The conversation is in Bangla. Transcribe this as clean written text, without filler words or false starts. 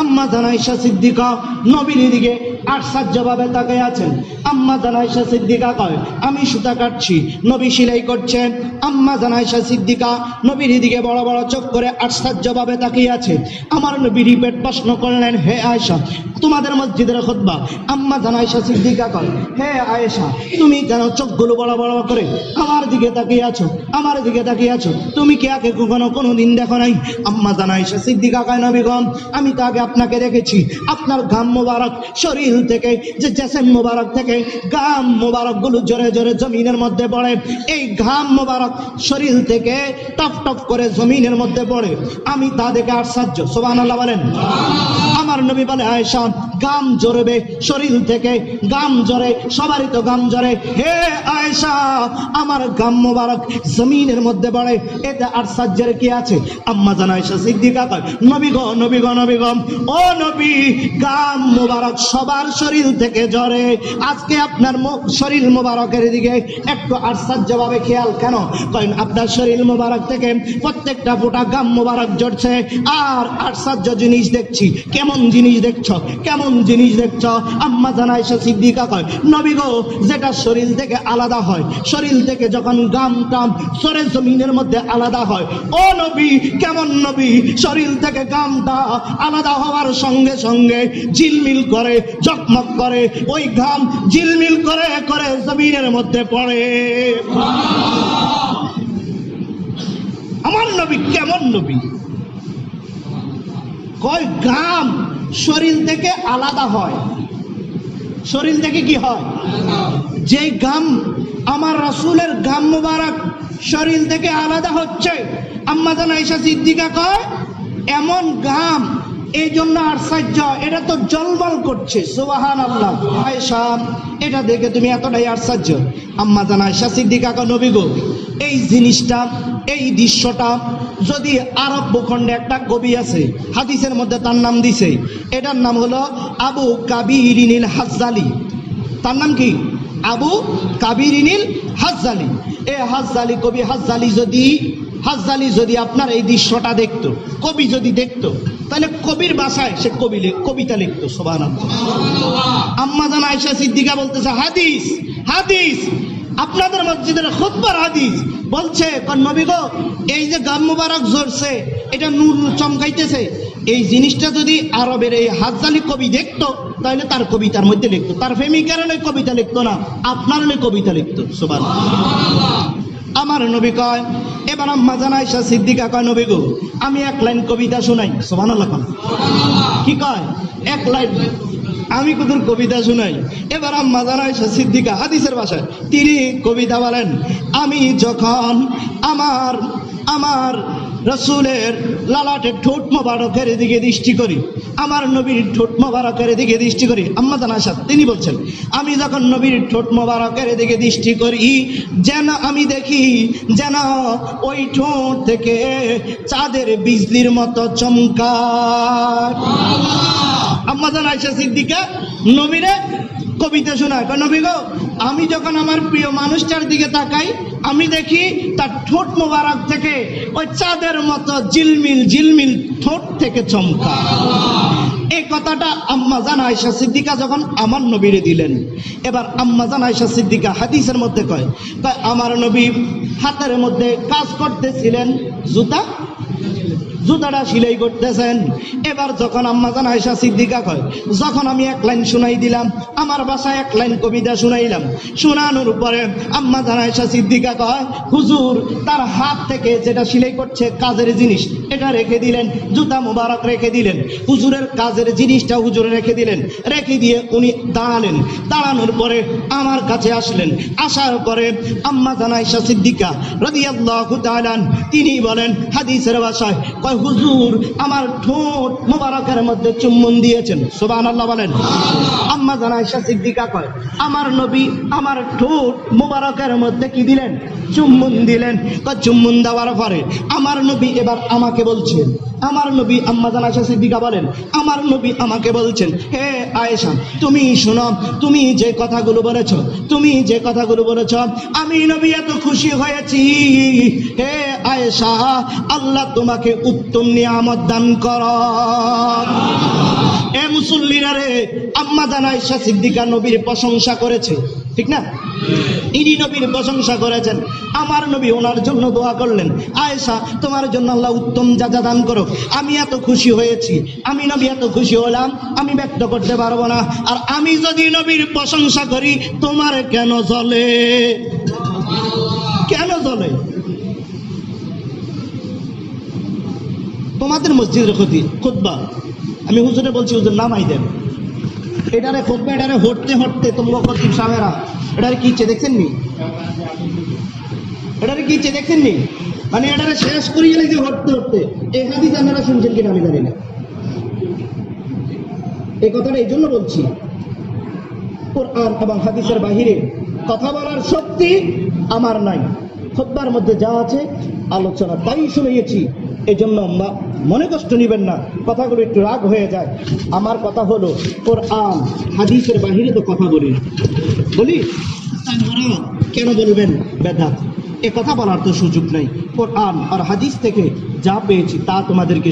আম্মা জান আয়েশা সিদ্দিকা নবীর দিকে আশ্চর্যভাবে তাকিয়ে আছেন। আম্মা জান আয়েশা সিদ্দিকা কয়, আমি সুতা কাটছি, নবী সেলাই করছেন। আম্মা জান আয়েশা সিদ্দিকা নবীর দিকে বড় বড় চোখ করে আশ্চর্যভাবে তাকিয়ে আছে। আমার নবী রিপিট প্রশ্ন করলেন, হে আয়েশা, তোমাদের মসজিদের খুতবা। আম্মা জান আয়েশা সিদ্দিকা কয়, হে আয়েশা, তুমি কেন চোখগুলো বড় বড় করে আমার দিকে তাকিয়ে আছো, আমার দিকে তাকিয়ে আছো? তুমি কি আগে কখনো কোনোদিন দেখো নাই? আম্মা জান আয়েশা সিদ্দিকা কয়, নবী গো, আমি তো আগে আপনাকে দেখেছি। আপনার গাম মোবারক শরীর থেকে, যে জেসেম মোবারক থেকে গাম মোবারক গুলো জোরে জোরে জমিনের মধ্যে পড়ে। এই ঘাম মোবারক শরীর থেকে টপ টপ করে জমিনের মধ্যে পড়ে। আমি তা দেখে আশ্চর্য। সুবহানাল্লাহ বলেন। আমার নবী বলে, আয়েশা, গাম জড়বে শরীর থেকে, গাম জড়ে, সবারই তো গাম জড়ে। হে আয়েশা, আমার গাম মোবারক জমিনের মধ্যে পড়ে, এতে আশ্চর্যের কি আছে? আম্মা জান আয়েশা সিদ্দিকা কয়, নবী গো, নবী গো, নবী গো, ও নবী, গাম মোবারক সবার শরীর থেকে ঝরে, আজকে আপনার শরীর মোবারকের দিকে একটু আশ্চর্যভাবে খেয়াল কেন? কারণ আপনার শরীর মোবারক থেকে প্রত্যেকটা ফোঁটা গাম মোবারক ঝরছে। আর আশ্চর্য জিনিস দেখছি। কেমন জিনিস দেখছো? কেমন জিনিস দেখছো? আম্মা জান আয়েশা সিদ্দিকা কয়, নবী গো, যেটা শরীর থেকে আলাদা হয়, শরীর থেকে যখন গাম টাম সরে জমিনের মধ্যে আলাদা হয়, ও নবী, কেমন নবী, শরীর থেকে গামটা আলাদা হওয়ার সঙ্গে সঙ্গে ঝিলমিল করে, ঝকমক করে, ওই ঘাম ঝিলমিল করে করে জমিনের মধ্যে পড়ে। আমার নবী কেমন নবী? কয় ঘাম শরীর থেকে আলাদা হয়। শরীর থেকে কি হয়? যে ঘাম আমার রাসূলের ঘাম মুবারক শরীর থেকে আলাদা হচ্ছে। আম্মা জান আয়েশা সিদ্দিকা কয়, এমন ঘাম, এই জন্য আশ্চর্য, এটা তো জলবল করছে। সুবহানাল্লাহ। আয়েশা, এটা দেখে তুমি এতটাই আশ্চর্য? আম্মা জান আয়েশা সিদ্দিকা কয়, নবী গো, এই জিনিসটা, এই দৃশ্যটা যদি আরব ভূখণ্ডে একটা কবি আছে, হাদিসের মধ্যে তার নাম দিছে, এটার নাম হলো আবু কাবিরিনিল হাজ্জালি। তার নাম কি? আবু কাবিরিনিল হাজ্জালি। এই হাজ্জালি কবি হাজ্জালি যদি আপনার এই দৃশ্যটা দেখতো, কবি যদি দেখতো, তাহলে কবির ভাষায় সে কবিতা লিখতো। সুবহানাল্লাহ। আম্মা জান আয়েশা সিদ্দিকা বলতেছে, হাদিস, হাদিস, আপনাদের মসজিদের খুতবার হাদিস বলছে, নবী গো, এই যে গাম মুবারক ঝরছে, এটা নূর চমকাইতেছে, এই জিনিসটা যদি আরবের এই হাজ্জালি কবি দেখতো, তাহলে তার কবিতার মধ্যে লিখতো। তার প্রেমিকার কবিতা লিখতো না, আপনার কবিতা লিখতো। সুবহানাল্লাহ। আমার নবী কয়, এবার আম্মা জান আয়েশা সিদ্দিকা কয়, নবী গো, আমি এক লাইন কবিতা শোনাই। সুবহানাল্লাহ। কি কয়? এক লাইন আমি কুতুর কবিতা শুনাই। এবার আম্মা জান আয়েশা সিদ্দিকা হাদিসের ভাষায় তিনি কবিতা বলেন, আমি যখন আমার রাসূলের লালাটের ঠোঁট মোবারকের দিকে দৃষ্টি করি, আমার নবীর ঠোঁট মোবারকের দিকে দৃষ্টি করি, আম্মা জান আয়েশা তিনি বলছেন, আমি যখন নবীর ঠোঁট মোবারকের দিকে দৃষ্টি করি, যেন আমি দেখি যেন ওই ঠোঁট থেকে চাঁদের বিজলির মতো চমকায়। আম্মা জান আয়েশা সিদ্দিকা নবীরে কবিতা শোনায়। নবী গো, আমি যখন আমার প্রিয় মানুষটার দিকে তাকাই, আমি দেখি তার ঠোঁট মোবারক থেকে ওই চাঁদের মতো ঝিলমিল ঝিলমিল ঠোঁট থেকে চমকা। এই কথাটা আম্মা জান আয়েশা সিদ্দিকা যখন আমার নবীরে দিলেন, এবার আম্মা জান আয়েশা সিদ্দিকা হাদিসের মধ্যে কয়, আমার নবী হাতের মধ্যে কাজ করতেছিলেন, জুতাটা সেলাই করতেছেন। এবার যখন আম্মা জান আয়েশা সিদ্দিকা কয়, যখন আমি এক লাইন শুনাই দিলাম, আমার বাসায় এক লাইন কবিতা শুনাইলাম, শোনানোর পরে আম্মা জান আয়েশা সিদ্দিকা কয়, হুজুর তার হাত থেকে যেটা সেলাই করছে কাজের জিনিস, এটা রেখে দিলেন, জুতা মুবারক রেখে দিলেন, হুজুরের কাজের জিনিসটা হুজুরে রেখে দিলেন, রেখে দিয়ে উনি দাঁড়ালেন। দাঁড়ানোর পরে আমার কাছে আসলেন। আসার পরে আম্মা জান আয়েশা সিদ্দিকা রাদিয়াল্লাহু তাআলা তিনি বলেন হাদিসের ভাষায়, হুজুর আমার ঠোঁট মোবারকের মধ্যে চুম্বন দিয়েছেন। সুবহানাল্লাহ বলেন। আম্মা জান আয়েশা সিদ্দিকা কয়, আমার নবী আমার ঠোঁট মোবারকের মধ্যে কি দিলেন? চুম্বন দিলেন। চুম্বন দেওয়ার পরে আমার নবী এবার আমাকে বলছেন, আমার নবী, আম্মা জান আয়েশা সিদ্দিকা বলেন, আমার নবী আমাকে বলছেন, হে আয়েশা, তুমি শোনো, তুমি যে কথাগুলো বলেছ, আমি নবী এত খুশি হয়েছি। হে আয়েশা, আল্লাহ তোমাকে উত্তম নিয়ামত দান করুন। মুসল্লিরা রে, আম্মা জান আয়েশা সিদ্দিকা নবীর প্রশংসা করেছে, ঠিক না? ইনি নবীর প্রশংসা করেছেন, আমার নবী ওনার জন্য দোয়া করলেন, আয়েশা তোমার জন্য আল্লাহ উত্তম যাজা দান করো। আমি এত খুশি হয়েছি, আমি নবী এত খুশি হলাম, আমি ব্যক্ত করতে পারবো না। আর আমি যদি নবীর প্রশংসা করি, তোমার কেন জ্বলে? কেন জ্বলে? তোমাদের মসজিদের খুতবা আমি হুজুরে বলছি, হুজুর নামাই দেন এটারে খুতবা, এটারে হটতে হটতে তোমরা খতিব সাহেবেরা এটারে কি ইচ্ছে দেখছেন নি? এটারে কি ইচ্ছে দেখছেন নি? মানে এটারে শেষ করি গেলে যে হটতে হটতে এই হাদিস আপনারা শুনছেন কিনা আমি জানি না। এই কথাটা এই জন্য বলছি, কোরআন এবং হাদিসের বাহিরে কথা বলার শক্তি আমার নাই। খুতবার মধ্যে যা আছে আলোচনা তাই শুনিয়েছি, এই জন্য মনে কষ্ট নিবেন না, কথাগুলো একটু রাগ হয়ে যায়। আমার কথা হলো কোরআন হাদিসের বাহিরে তো কথা বলি না, বলি কেন বলবেন বেদাত? এ কথা বলার তো সুযোগ নাই। কোরআন আর হাদিস থেকে যা পেয়েছি তা তোমাদেরকে